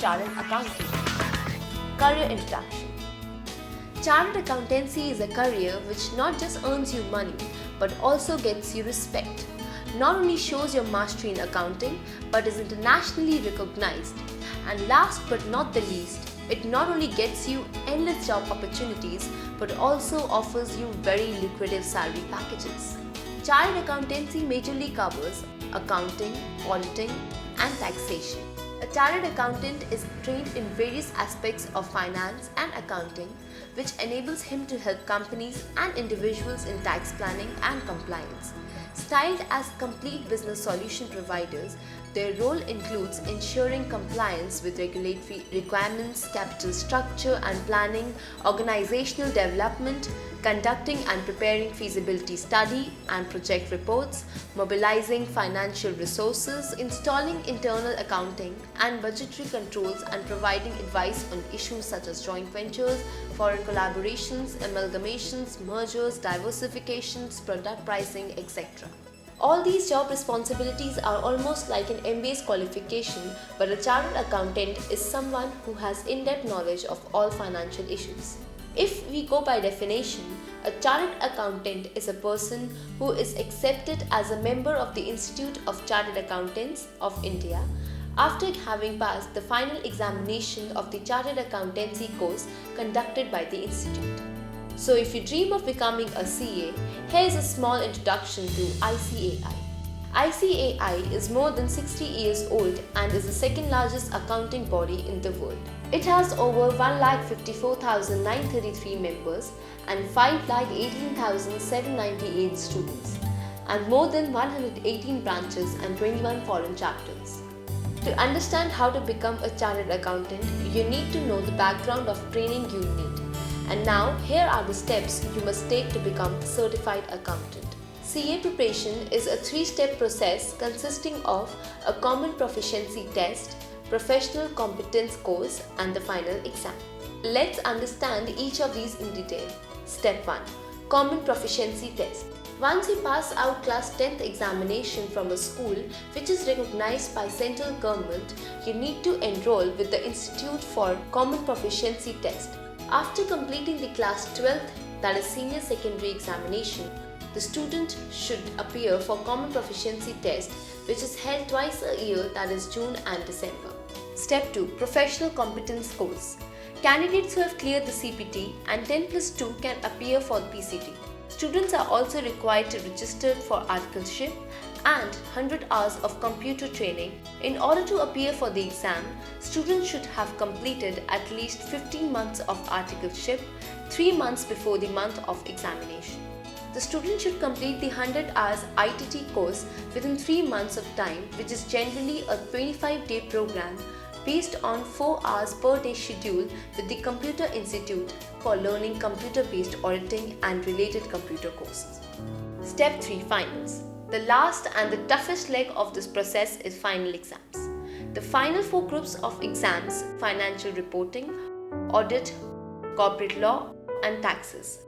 Chartered Accounting. Career Introduction. Chartered Accountancy is a career which not just earns you money but also gets you respect. Not only shows your mastery in accounting but is internationally recognized. And last but not the least, it not only gets you endless job opportunities but also offers you very lucrative salary packages. Chartered Accountancy majorly covers accounting, auditing, and taxation. A chartered accountant is trained in various aspects of finance and accounting, which enables him to help companies and individuals in tax planning and compliance. Styled as complete business solution providers, their role includes ensuring compliance with regulatory requirements, capital structure and planning, organizational development, conducting and preparing feasibility study and project reports, mobilizing financial resources, installing internal accounting and budgetary controls, and providing advice on issues such as joint ventures, foreign collaborations, amalgamations, mergers, diversifications, product pricing, etc. All these job responsibilities are almost like an MBA's qualification, but a chartered accountant is someone who has in-depth knowledge of all financial issues. If we go by definition, a chartered accountant is a person who is accepted as a member of the Institute of Chartered Accountants of India after having passed the final examination of the Chartered Accountancy course conducted by the institute. So if you dream of becoming a CA, here is a small introduction to ICAI. ICAI is more than 60 years old and is the second largest accounting body in the world. It has over 1,54,933 members and 5,18,798 students, and more than 118 branches and 21 foreign chapters. To understand how to become a chartered accountant, you need to know the background of training you need. And now, here are the steps you must take to become a certified accountant. CA preparation is a 3-step process consisting of a common proficiency test, professional competence course, and the final exam. Let's understand each of these in detail. Step 1. Common proficiency test. Once you pass out class 10th examination from a school which is recognized by central government, you need to enroll with the Institute for Common Proficiency Test. After completing the class 12th, that is senior secondary examination, the student should appear for Common Proficiency Test, which is held twice a year, that is June and December. Step 2. Professional Competence Course. Candidates who have cleared the CPT and 10+2 can appear for the PCT. Students are also required to register for articleship and 100 hours of computer training. In order to appear for the exam, students should have completed at least 15 months of articleship 3 months before the month of examination. The student should complete the 100 hours ITT course within 3 months of time, which is generally a 25-day program based on 4 hours per day schedule with the Computer Institute for learning computer-based auditing and related computer courses. Step 3. Finals. The last and the toughest leg of this process is final exams. The final 4 groups of exams: financial reporting, audit, corporate law, and taxes.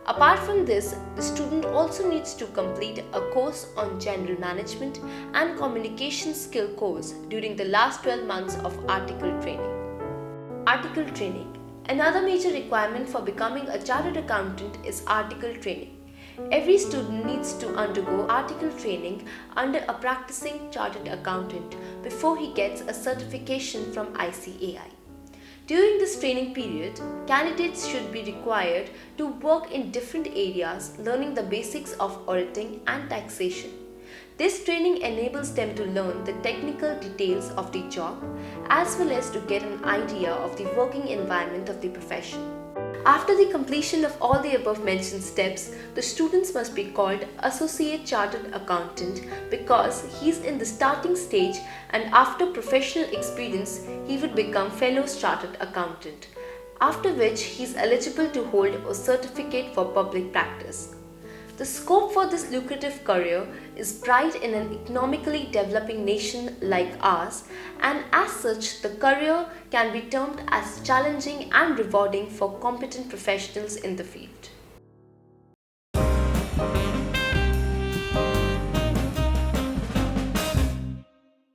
Apart from this, the student also needs to complete a course on general management and communication skill course during the last 12 months of article training. Article training. Another major requirement for becoming a chartered accountant is article training. Every student needs to undergo article training under a practicing chartered accountant before he gets a certification from ICAI. During this training period, candidates should be required to work in different areas, learning the basics of auditing and taxation. This training enables them to learn the technical details of the job as well as to get an idea of the working environment of the profession. After the completion of all the above mentioned steps, the students must be called Associate Chartered Accountant because he is in the starting stage, and after professional experience, he would become Fellow Chartered Accountant, after which he is eligible to hold a certificate for public practice. The scope for this lucrative career is bright in an economically developing nation like ours, and as such, the career can be termed as challenging and rewarding for competent professionals in the field.